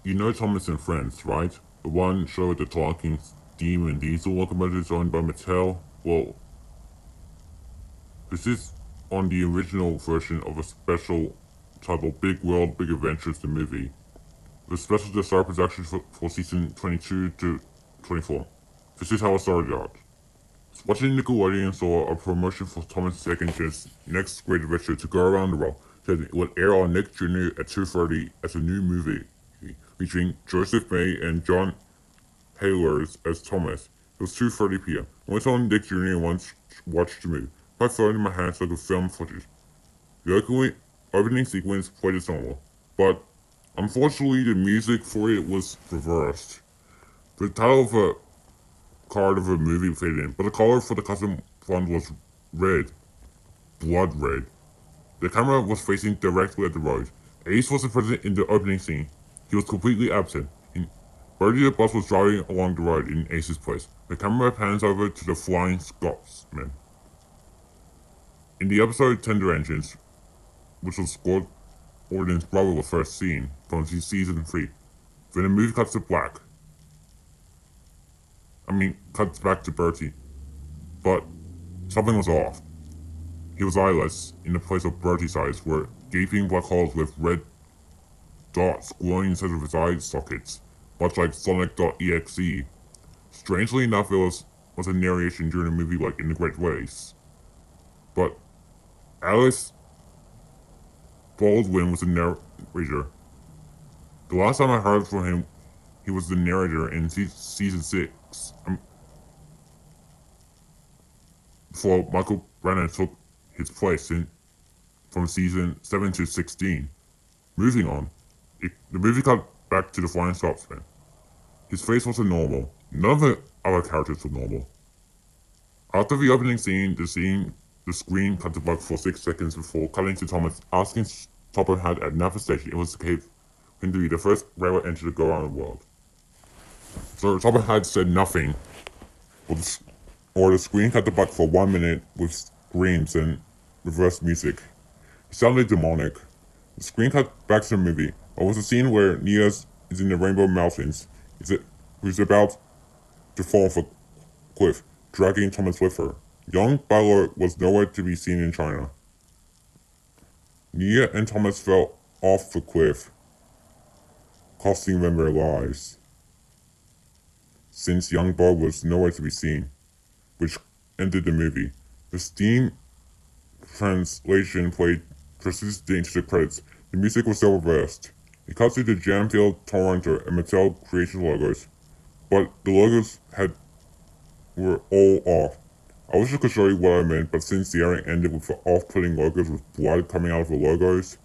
You know Thomas and Friends, right? The one show with the talking steam and diesel locomotives owned by Mattel? Well, this is on the original version of a special titled Big World, Big Adventures, the movie. The special just started production for season 22 to 24. This is how it started out. Watching Nickelodeon saw a promotion for Thomas Second's next great adventure to go around the world. Said it would air on Nick Jr. at 2:30 as a new movie featuring Joseph May and John Haylers as Thomas. It was 2:30 p.m. I went on Nick Jr. and once watched the movie. My phone in my hand so I could film footage. The opening sequence played as normal, but unfortunately the music for it was reversed. The title of a card of a movie faded in, but the color for the custom font was red. Blood red. The camera was facing directly at the road. Ace wasn't present in the opening scene. He was completely absent. Birdie the bus was driving along the road in Ace's place. The camera pans over to the Flying Scotsman. In the episode Tender Engines, which was Gordon's brother was first seen from season 3, then the movie cuts to black. Cuts back to Bertie. But something was off. He was eyeless. In the place of Bertie's eyes were gaping black holes with red dots glowing inside of his eye sockets, much like Sonic.exe. Strangely enough, it was a narration during the movie like In the Great Race. But Alice Baldwin was the narrator. The last time I heard from him, he was the narrator in season 6. Before Michael Brennan took his place from season 7 to 16. Moving on, the movie cut back to the Flying Scotsman. His face wasn't normal. None of the other characters were normal. After the opening scene, the screen cut to black for 6 seconds before cutting to Thomas asking Topper had at Napa Station it was the cave when to be the first railway entry to go around the world. So Topper had said nothing, or the screen cut to black for 1 minute with screams and reverse music. It sounded demonic. The screen cut back to the movie. It was a scene where Nia is in the Rainbow Mountains. Who's about to fall off a cliff, dragging Thomas with her. Young Balor was nowhere to be seen in China. Nia and Thomas fell off the cliff, costing them their lives. Since young Balor was nowhere to be seen, which ended the movie. The Steam translation played persistently into the credits. The music was so reversed. It cut to the Jamfield, Toronto, and Mattel Creation logos, but the logos were all off. I wish I could show you what I meant, but since the airing ended with the off-putting logos with blood coming out of the logos,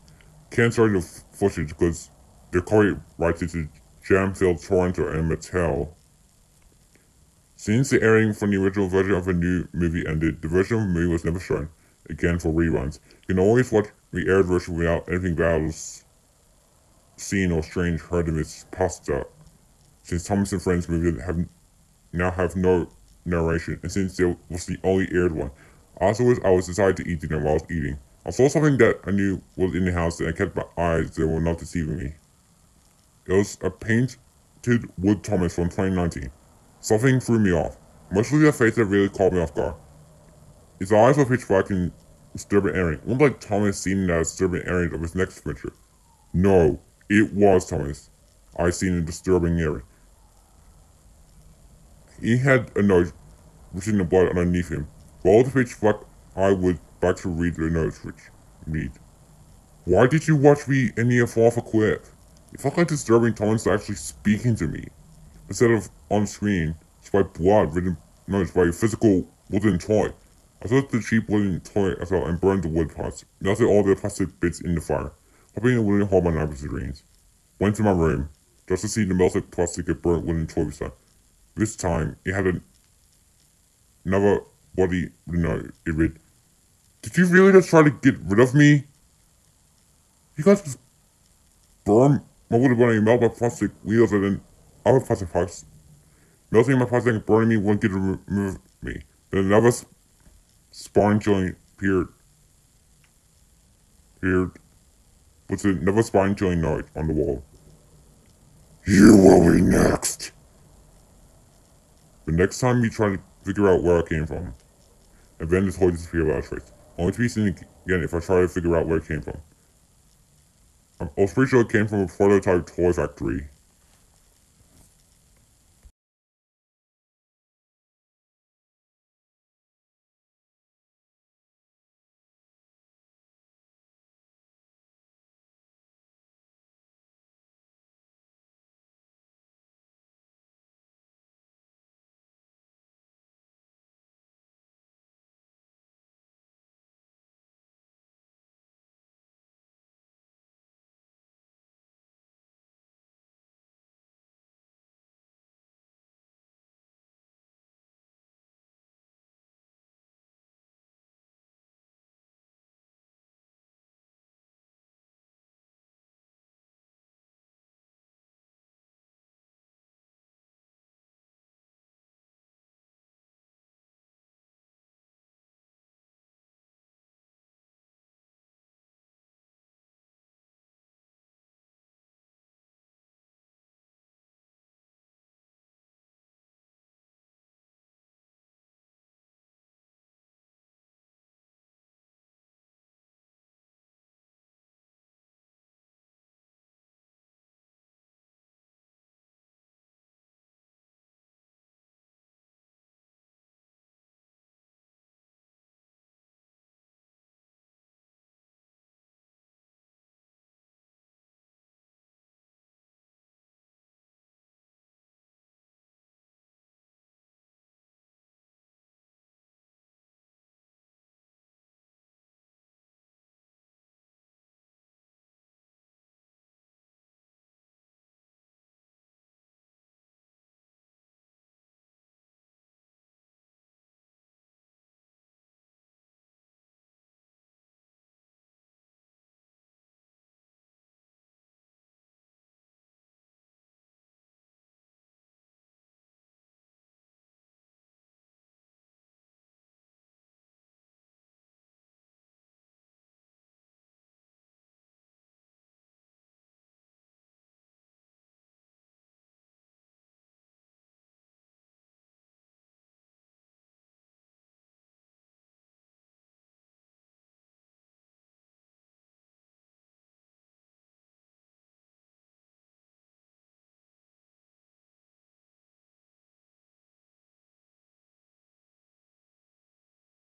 can't show you the footage because they're copyrighted to Jamfield, Toronto, and Mattel. Since the airing from the original version of the new movie ended, the version of the movie was never shown again for reruns. You can always watch the aired version without anything bad was seen or strange heard in its pasta. Since Thomas and Friends movies now have no narration, and since it was the only aired one, afterwards I was decided to eat dinner while I was eating. I saw something that I knew was in the house and I kept my eyes that were not deceiving me. It was a painted wood Thomas from 2019. Something threw me off. Mostly the face that really caught me off guard. His eyes were pitch black and disturbing airing, almost like Thomas seen in that disturbing airing of his next adventure. No, it was Thomas I seen in disturbing airing. He had a nose written in blood underneath him. Roll the pitch black eye would back to read the notes which read. Why did you watch me and Nia fall off a cliff? It felt like disturbing Thomas actually speaking to me. Instead of on screen, it's by blood written notes by a physical wooden toy. I took the cheap wooden toy as well and burned the wood parts, melted all the plastic bits in the fire, hoping it wouldn't hold my knife screens. Went to my room, just to see the melted plastic and burnt wooden toy beside. This time, it had another bloody note. It read, "Did you really just try to get rid of me? You guys just burn my wood burning and melt my plastic wheels and then other plastic parts. Melting my plastic and burning me won't get to remove me." Then another spine joint appeared with another spine joint note on the wall. You will be next! But next time you try to figure out where I came from, and then the toy disappeared without a trace. Only to be seen again if I try to figure out where it came from. I was pretty sure it came from a prototype toy factory.